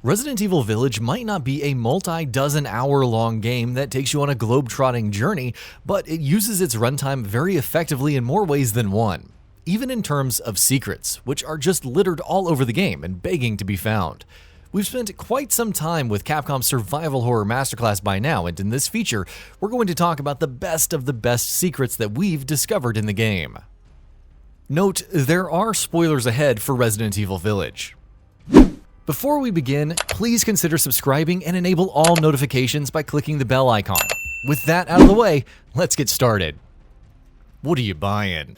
Resident Evil Village might not be a multi-dozen hour long game that takes you on a globe-trotting journey, but it uses its runtime very effectively in more ways than one, even in terms of secrets, which are just littered all over the game and begging to be found. We've spent quite some time with Capcom's survival horror masterclass by now, and in this feature, we're going to talk about the best of the best secrets that we've discovered in the game. Note, there are spoilers ahead for Resident Evil Village. Before we begin, please consider subscribing and enable all notifications by clicking the bell icon. With that out of the way, let's get started. What are you buying?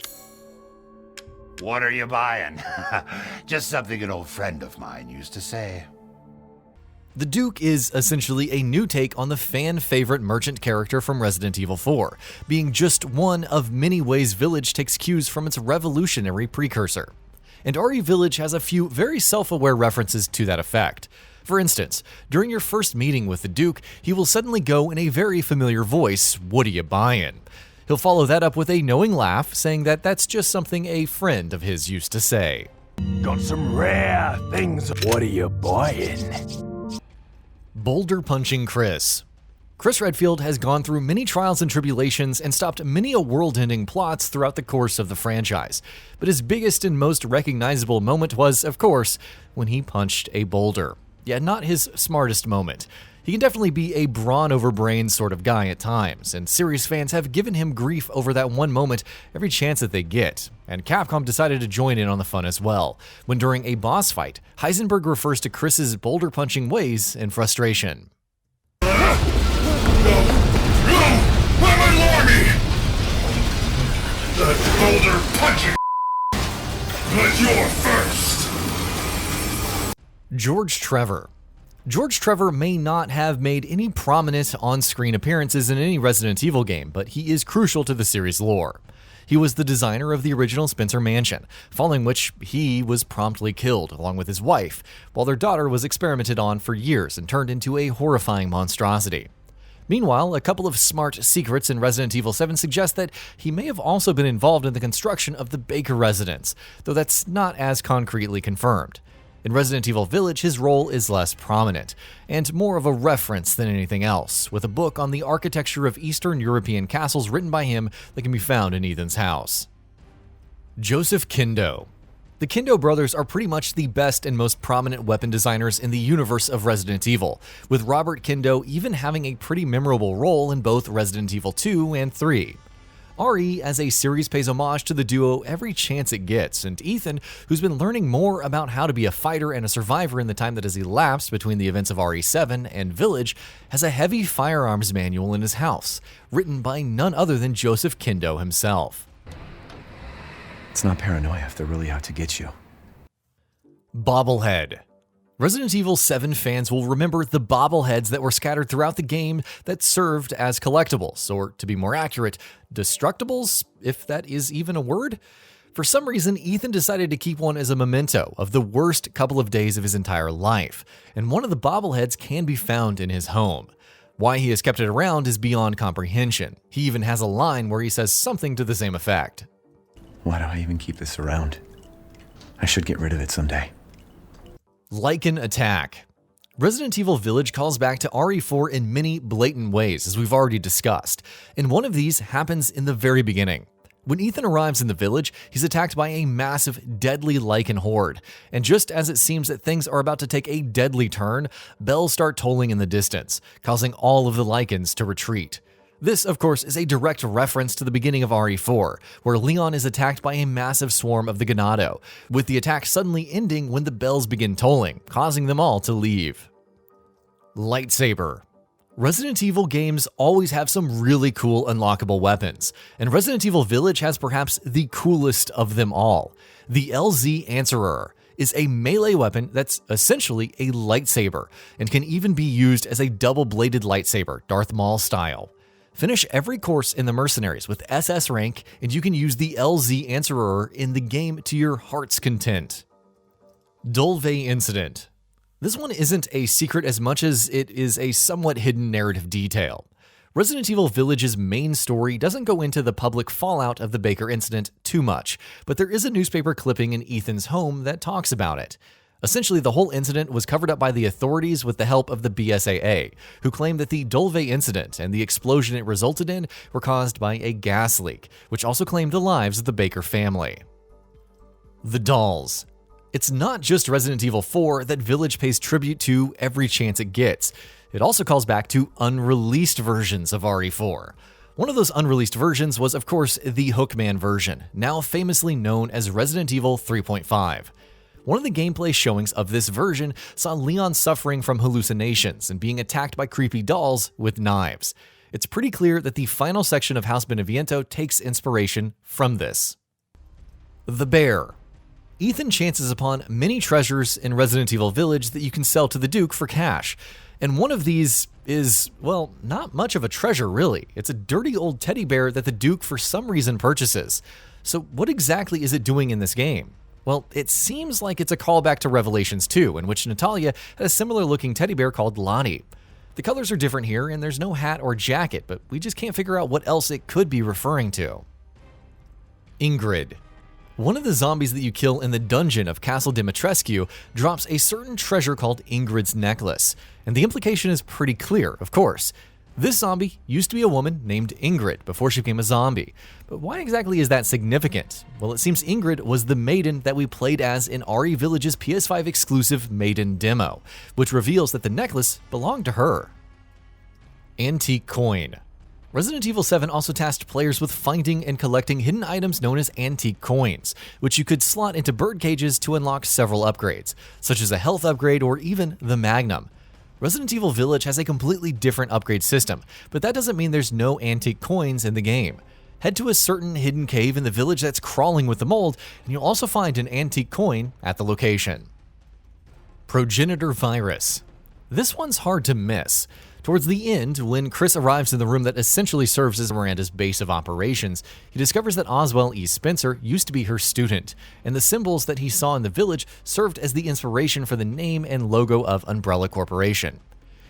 What are you buying? Just something an old friend of mine used to say. The Duke is essentially a new take on the fan-favorite merchant character from Resident Evil 4, being just one of many ways Village takes cues from its revolutionary precursor. And RE Village has a few very self-aware references to that effect. For instance, during your first meeting with the Duke, he will suddenly go in a very familiar voice, "What are you buying?" He'll follow that up with a knowing laugh, saying that that's just something a friend of his used to say. Got some rare things. What are you buying? Boulder punching Chris. Chris Redfield has gone through many trials and tribulations and stopped many a world-ending plots throughout the course of the franchise, but his biggest and most recognizable moment was, of course, when he punched a boulder. Yeah, not his smartest moment. He can definitely be a brawn over brain sort of guy at times, and series fans have given him grief over that one moment every chance that they get, and Capcom decided to join in on the fun as well, when during a boss fight, Heisenberg refers to Chris's boulder punching ways in frustration. That boulder punching but you're first. George Trevor. George Trevor may not have made any prominent on-screen appearances in any Resident Evil game, but he is crucial to the series' lore. He was the designer of the original Spencer Mansion, following which he was promptly killed, along with his wife, while their daughter was experimented on for years and turned into a horrifying monstrosity. Meanwhile, a couple of smart secrets in Resident Evil 7 suggest that he may have also been involved in the construction of the Baker residence, though that's not as concretely confirmed. In Resident Evil Village, his role is less prominent, and more of a reference than anything else, with a book on the architecture of Eastern European castles written by him that can be found in Ethan's house. Joseph KENDO. The KENDO brothers are pretty much the best and most prominent weapon designers in the universe of Resident Evil, with Robert KENDO even having a pretty memorable role in both Resident Evil 2 and 3. RE as a series pays homage to the duo every chance it gets, and Ethan, who's been learning more about how to be a fighter and a survivor in the time that has elapsed between the events of RE7 and Village, has a heavy firearms manual in his house, written by none other than Joseph KENDO himself. It's not paranoia if they're really out to get you. Bobblehead. Resident Evil 7 fans will remember the bobbleheads that were scattered throughout the game that served as collectibles, or to be more accurate, destructibles, if that is even a word. For some reason, Ethan decided to keep one as a memento of the worst couple of days of his entire life, and one of the bobbleheads can be found in his home. Why he has kept it around is beyond comprehension. He even has a line where he says something to the same effect. Why do I even keep this around? I should get rid of it someday. LYCAN attack. Resident Evil Village calls back to RE4 in many blatant ways, as we've already discussed, and one of these happens in the very beginning. When Ethan arrives in the village, he's attacked by a massive, deadly LYCAN horde, and just as it seems that things are about to take a deadly turn, bells start tolling in the distance, causing all of the LYCANs to retreat. This, of course, is a direct reference to the beginning of RE4, where Leon is attacked by a massive swarm of the Ganado, with the attack suddenly ending when the bells begin tolling, causing them all to leave. Lightsaber. Resident Evil games always have some really cool unlockable weapons, and Resident Evil Village has perhaps the coolest of them all. The LZ Answerer is a melee weapon that's essentially a lightsaber, and can even be used as a double-bladed lightsaber, Darth Maul style. Finish every course in the Mercenaries with SS rank, and you can use the LZ Answerer in the game to your heart's content. DULVEY Incident. This one isn't a secret as much as it is a somewhat hidden narrative detail. Resident Evil Village's main story doesn't go into the public fallout of the Baker incident too much, but there is a newspaper clipping in Ethan's home that talks about it. Essentially, the whole incident was covered up by the authorities with the help of the BSAA, who claimed that the DULVEY incident and the explosion it resulted in were caused by a gas leak, which also claimed the lives of the Baker family. The dolls. It's not just Resident Evil 4 that Village pays tribute to every chance it gets. It also calls back to unreleased versions of RE4. One of those unreleased versions was, of course, the Hookman version, now famously known as Resident Evil 3.5. One of the gameplay showings of this version saw Leon suffering from hallucinations and being attacked by creepy dolls with knives. It's pretty clear that the final section of House Beneviento takes inspiration from this. The Bear. Ethan chances upon many treasures in Resident Evil Village that you can sell to the Duke for cash. And one of these is, well, not much of a treasure really. It's a dirty old teddy bear that the Duke for some reason purchases. So what exactly is it doing in this game? Well, it seems like it's a callback to Revelations 2, in which Natalia had a similar looking teddy bear called Lottie. The colors are different here and there's no hat or jacket, but we just can't figure out what else it could be referring to. INGRID. One of the zombies that you kill in the dungeon of Castle Dimitrescu drops a certain treasure called Ingrid's necklace, and the implication is pretty clear, of course. This zombie used to be a woman named Ingrid before she became a zombie. But why exactly is that significant? Well, it seems Ingrid was the maiden that we played as in RE Village's PS5 exclusive Maiden demo, which reveals that the necklace belonged to her. Antique coin. Resident Evil 7 also tasked players with finding and collecting hidden items known as antique coins, which you could slot into bird cages to unlock several upgrades, such as a health upgrade or even the Magnum. Resident Evil Village has a completely different upgrade system, but that doesn't mean there's no antique coins in the game. Head to a certain hidden cave in the village that's crawling with the mold, and you'll also find an antique coin at the location. Progenitor virus. This one's hard to miss. Towards the end, when Chris arrives in the room that essentially serves as Miranda's base of operations, he discovers that Oswell E. Spencer used to be her student, and the symbols that he saw in the village served as the inspiration for the name and logo of Umbrella Corporation.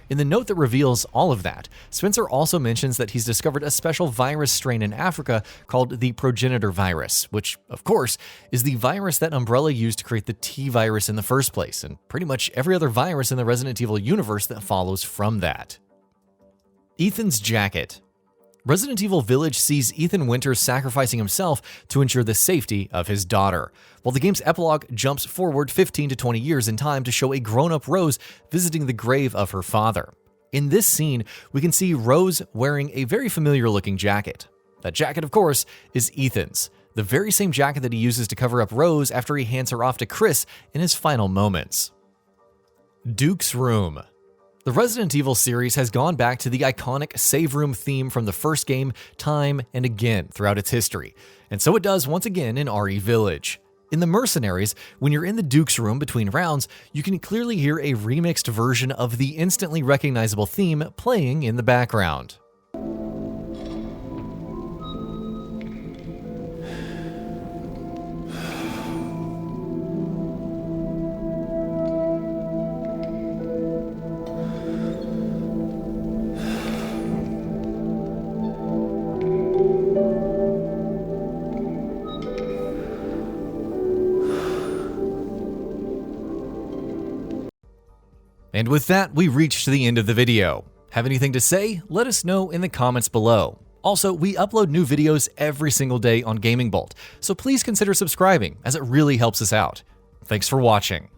In the note that reveals all of that, Spencer also mentions that he's discovered a special virus strain in Africa called the progenitor virus, which, of course, is the virus that Umbrella used to create the T-virus in the first place, and pretty much every other virus in the Resident Evil universe that follows from that. Ethan's jacket. Resident Evil Village sees Ethan Winters sacrificing himself to ensure the safety of his daughter, while the game's epilogue jumps forward 15 to 20 years in time to show a grown-up Rose visiting the grave of her father. In this scene, we can see Rose wearing a very familiar-looking jacket. That jacket, of course, is Ethan's, the very same jacket that he uses to cover up Rose after he hands her off to Chris in his final moments. Duke's room. The Resident Evil series has gone back to the iconic save room theme from the first game time and again throughout its history, and so it does once again in RE Village. In the Mercenaries, when you're in the Duke's room between rounds, you can clearly hear a remixed version of the instantly recognizable theme playing in the background. And with that, we reached the end of the video. Have anything to say? Let us know in the comments below. Also, we upload new videos every single day on Gaming Bolt, so please consider subscribing as it really helps us out. Thanks for watching.